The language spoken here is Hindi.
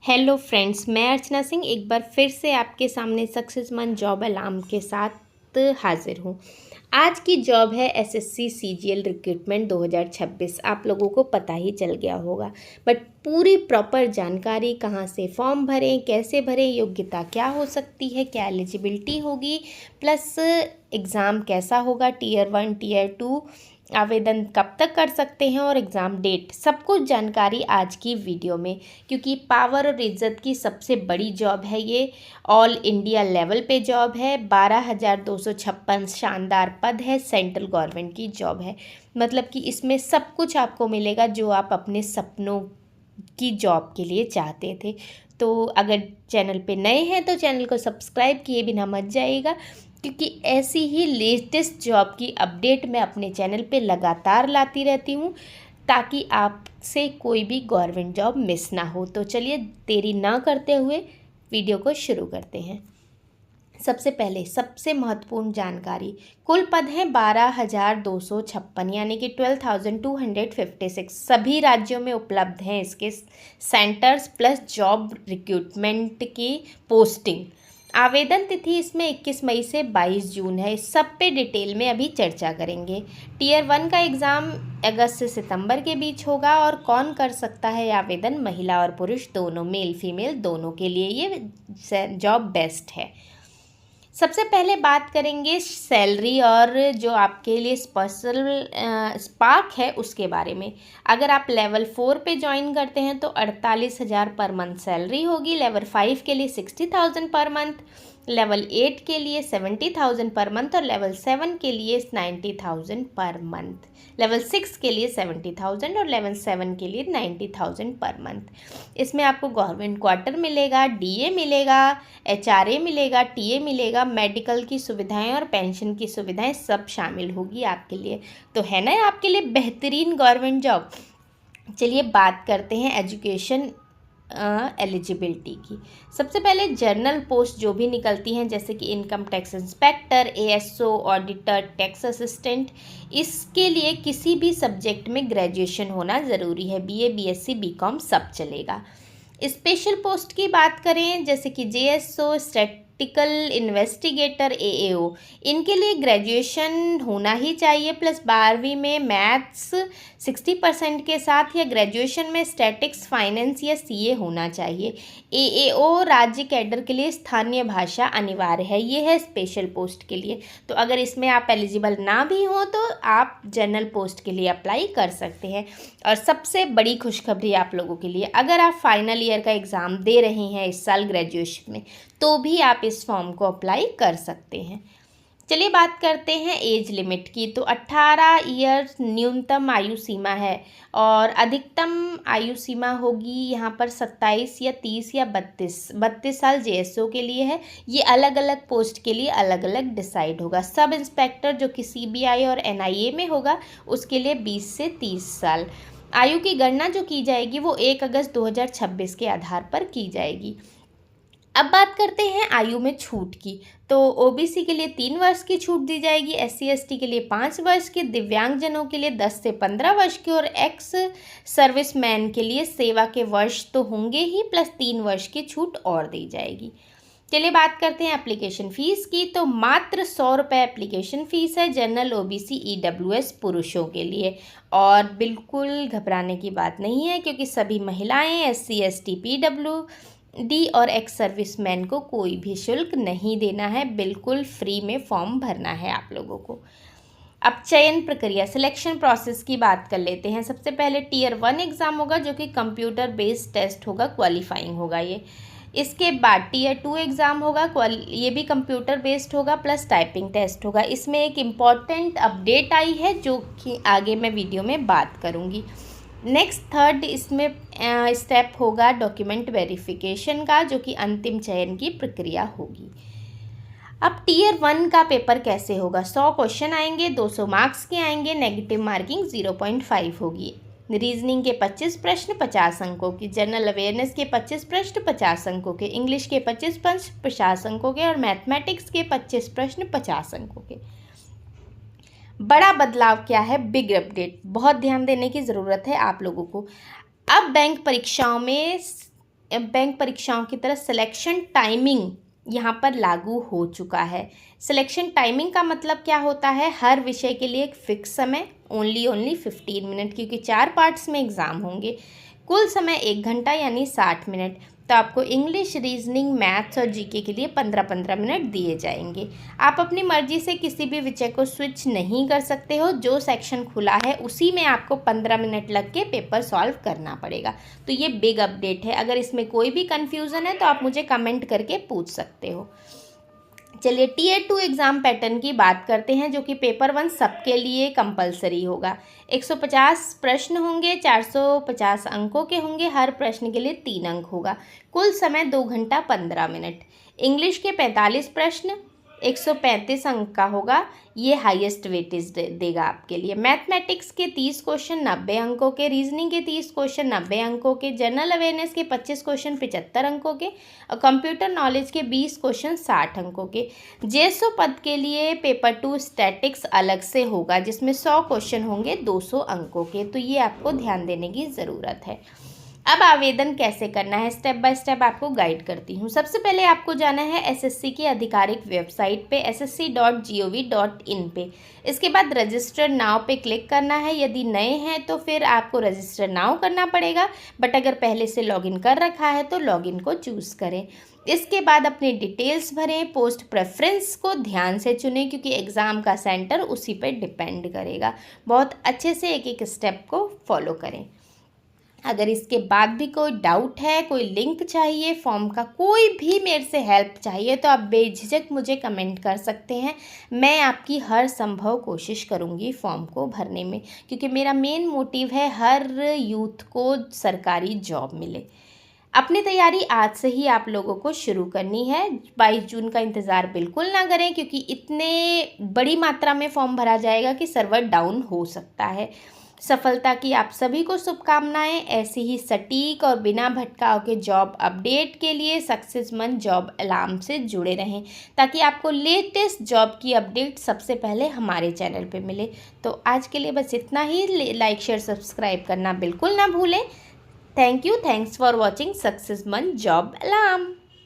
हेलो फ्रेंड्स, मैं अर्चना सिंह एक बार फिर से आपके सामने सक्सेस मन जॉब अलार्म के साथ हाजिर हूँ। आज की जॉब है एसएससी सीजीएल रिक्रूटमेंट 2026। आप लोगों को पता ही चल गया होगा, बट पूरी प्रॉपर जानकारी कहाँ से फॉर्म भरें, कैसे भरें, योग्यता क्या हो सकती है, क्या एलिजिबिलिटी होगी, प्लस एग्ज़ाम कैसा होगा, टीयर 1 टीयर 2, आवेदन कब तक कर सकते हैं और एग्ज़ाम डेट, सब कुछ जानकारी आज की वीडियो में। क्योंकि पावर और इज्जत की सबसे बड़ी जॉब है ये, ऑल इंडिया लेवल पे जॉब है, 12,256 शानदार पद है, सेंट्रल गवर्नमेंट की जॉब है। मतलब कि इसमें सब कुछ आपको मिलेगा जो आप अपने सपनों की जॉब के लिए चाहते थे। तो अगर चैनल पे नए हैं तो चैनल को सब्सक्राइब किए बिना मत जाइएगा, क्योंकि ऐसी ही लेटेस्ट जॉब की अपडेट मैं अपने चैनल पे लगातार लाती रहती हूँ, ताकि आपसे कोई भी गवर्नमेंट जॉब मिस ना हो। तो चलिए देरी ना करते हुए वीडियो को शुरू करते हैं। सबसे पहले सबसे महत्वपूर्ण जानकारी, कुल पद हैं 12,256 यानी कि 12,256। सभी राज्यों में उपलब्ध हैं इसके सेंटर्स प्लस जॉब रिक्रूटमेंट की पोस्टिंग। आवेदन तिथि इसमें 21 मई से 22 जून है। इस सब पे डिटेल में अभी चर्चा करेंगे। टीयर 1 का एग्ज़ाम अगस्त से सितंबर के बीच होगा। और कौन कर सकता है आवेदन? महिला और पुरुष दोनों, मेल फीमेल दोनों के लिए ये जॉब बेस्ट है। सबसे पहले बात करेंगे सैलरी और जो आपके लिए स्पेशल स्पार्क है उसके बारे में। अगर आप लेवल 4 पे ज्वाइन करते हैं तो 48,000 पर मंथ सैलरी होगी। लेवल 5 के लिए 60,000 पर मंथ, लेवल 8 के लिए 70,000 पर मंथ और लेवल 7 के लिए 90,000 पर मंथ। लेवल 6 के लिए 70,000 और लेवल 7 के लिए 90,000 पर मंथ। इसमें आपको गवर्नमेंट क्वार्टर मिलेगा, डीए मिलेगा, एचआरए मिलेगा, टीए मिलेगा, मेडिकल की सुविधाएं और पेंशन की सुविधाएं सब शामिल होगी आपके लिए। तो है ना आपके लिए बेहतरीन गवर्नमेंट जॉब। चलिए बात करते हैं एजुकेशन एलिजिबिलिटी की। सबसे पहले जर्नल पोस्ट जो भी निकलती हैं, जैसे कि income tax inspector, ASO, auditor, tax assistant, इसके लिए किसी भी सब्जेक्ट में ग्रेजुएशन होना ज़रूरी है। बीए, बीएससी, बीकॉम सब चलेगा। स्पेशल पोस्ट की बात करें, जैसे कि जेएसओ, स्टैटिकल इन्वेस्टिगेटर, एएओ, इनके लिए ग्रेजुएशन होना ही चाहिए, प्लस 12वीं में मैथ्स 60% के साथ या ग्रेजुएशन में स्टैटिक्स, फाइनेंस या सीए होना चाहिए। एएओ राज्य कैडर के लिए स्थानीय भाषा अनिवार्य है। ये है स्पेशल पोस्ट के लिए। तो अगर इसमें आप एलिजिबल ना भी हो तो आप जनरल पोस्ट के लिए अप्लाई कर सकते हैं। और सबसे बड़ी खुशखबरी आप लोगों के लिए, अगर आप फाइनल ईयर का एग्ज़ाम दे रहे हैं इस साल ग्रेजुएशन में, तो भी आप इस फॉर्म को अप्लाई कर सकते हैं। चलिए बात करते हैं एज लिमिट की। तो 18 ईयर न्यूनतम आयु सीमा है और अधिकतम आयु सीमा होगी यहाँ पर 27 या 30 या 32 साल जेएसओ के लिए है। ये अलग अलग पोस्ट के लिए अलग अलग डिसाइड होगा। सब इंस्पेक्टर जो कि सीबीआई और एनआईए में होगा उसके लिए 20 से 30 साल। आयु की गणना जो की जाएगी वो 1 अगस्त 2026 के आधार पर की जाएगी। अब बात करते हैं आयु में छूट की। तो ओबीसी के लिए 3 वर्ष की छूट दी जाएगी, एससी एसटी के लिए 5 वर्ष की, दिव्यांगजनों के लिए 10 से 15 वर्ष की और एक्स सर्विसमैन के लिए सेवा के वर्ष तो होंगे ही, प्लस 3 वर्ष की छूट और दी जाएगी। चलिए बात करते हैं एप्लीकेशन फ़ीस की। तो मात्र 100 रुपये एप्लीकेशन फ़ीस है जनरल, ओबीसी, ईडब्ल्यूएस पुरुषों के लिए। और बिल्कुल घबराने की बात नहीं है, क्योंकि सभी महिलाएं, एससी एसटी, पीडब्ल्यूडी और एक्स सर्विसमैन को कोई भी शुल्क नहीं देना है। बिल्कुल फ्री में फॉर्म भरना है आप लोगों को। अब चयन प्रक्रिया, सिलेक्शन प्रोसेस की बात कर लेते हैं। सबसे पहले टीयर 1 एग्ज़ाम होगा जो कि कंप्यूटर बेस्ड टेस्ट होगा, क्वालिफाइंग होगा ये। इसके बाद टीयर 2 एग्ज़ाम होगा, ये भी कंप्यूटर बेस्ड होगा, प्लस टाइपिंग टेस्ट होगा। इसमें एक इम्पॉर्टेंट अपडेट आई है जो कि आगे मैं वीडियो में बात करूँगी। नेक्स्ट थर्ड इसमें स्टेप होगा डॉक्यूमेंट वेरिफिकेशन का, जो कि अंतिम चयन की प्रक्रिया होगी। अब टीयर 1 का पेपर कैसे होगा? 100 क्वेश्चन आएंगे, 200 मार्क्स के आएंगे, नेगेटिव मार्किंग 0.5 होगी। रीजनिंग के 25 प्रश्न 50 अंकों की, जनरल अवेयरनेस के 25 प्रश्न 50 अंकों के, इंग्लिश के 25 प्रश्न 50 अंकों के और मैथमेटिक्स के 25 प्रश्न 50 अंकों के। बड़ा बदलाव क्या है? बिग अपडेट, बहुत ध्यान देने की ज़रूरत है आप लोगों को। अब बैंक परीक्षाओं में बैंक परीक्षाओं की तरह सिलेक्शन टाइमिंग यहाँ पर लागू हो चुका है। सिलेक्शन टाइमिंग का मतलब क्या होता है? हर विषय के लिए एक फिक्स समय, ओनली 15 मिनट, क्योंकि 4 पार्ट्स में एग्ज़ाम होंगे। कुल समय 1 घंटा यानी 60 मिनट। तो आपको इंग्लिश, रीजनिंग, मैथ्स और जीके के लिए 15-15 मिनट दिए जाएंगे। आप अपनी मर्जी से किसी भी विषय को स्विच नहीं कर सकते हो। जो सेक्शन खुला है उसी में आपको 15 मिनट लग के पेपर सॉल्व करना पड़ेगा। तो ये बिग अपडेट है। अगर इसमें कोई भी कन्फ्यूज़न है तो आप मुझे कमेंट करके पूछ सकते हो। चलिए टीयर 2 एग्ज़ाम पैटर्न की बात करते हैं, जो कि पेपर 1 सबके लिए कंपलसरी होगा। 150 प्रश्न होंगे, 450 अंकों के होंगे, हर प्रश्न के लिए 3 अंक होगा। कुल समय 2 घंटा 15 मिनट। इंग्लिश के 45 प्रश्न, 135 अंक का होगा, ये हाईएस्ट वेटेज देगा आपके लिए। मैथमेटिक्स के 30 क्वेश्चन 90 अंकों के, रीजनिंग के 30 क्वेश्चन 90 अंकों के, जनरल अवेयरनेस के 25 क्वेश्चन 75 अंकों के और कंप्यूटर नॉलेज के 20 क्वेश्चन 60 अंकों के। जेएसओ पद के लिए पेपर 2 स्टैटिक्स अलग से होगा, जिसमें 100 क्वेश्चन होंगे 200 अंकों के। तो ये आपको ध्यान देने की ज़रूरत है। अब आवेदन कैसे करना है, स्टेप बाय स्टेप आपको गाइड करती हूँ। सबसे पहले आपको जाना है एसएससी की आधिकारिक वेबसाइट पे ssc.gov.in पे। इसके बाद रजिस्टर नाउ पे क्लिक करना है। यदि नए हैं तो फिर आपको रजिस्टर नाउ करना पड़ेगा, बट अगर पहले से लॉगिन कर रखा है तो लॉगिन को चूज़ करें। इसके बाद अपनी डिटेल्स भरें। पोस्ट प्रेफरेंस को ध्यान से चुनें, क्योंकि एग्ज़ाम का सेंटर उसी पर डिपेंड करेगा। बहुत अच्छे से एक एक स्टेप को फॉलो करें। अगर इसके बाद भी कोई डाउट है, कोई लिंक चाहिए फॉर्म का, कोई भी मेरे से हेल्प चाहिए, तो आप बेझिझक मुझे कमेंट कर सकते हैं। मैं आपकी हर संभव कोशिश करूँगी फॉर्म को भरने में, क्योंकि मेरा मेन मोटिव है हर यूथ को सरकारी जॉब मिले। अपनी तैयारी आज से ही आप लोगों को शुरू करनी है। 22 जून का इंतज़ार बिल्कुल ना करें, क्योंकि इतने बड़ी मात्रा में फॉर्म भरा जाएगा कि सर्वर डाउन हो सकता है। सफलता की आप सभी को शुभकामनाएं। ऐसी ही सटीक और बिना भटकाव के जॉब अपडेट के लिए सक्सेस मंथ जॉब अलार्म से जुड़े रहें, ताकि आपको लेटेस्ट जॉब की अपडेट सबसे पहले हमारे चैनल पे मिले। तो आज के लिए बस इतना ही। लाइक, शेयर, सब्सक्राइब करना बिल्कुल ना भूलें। Thank you. Thanks for watching success month job alarm.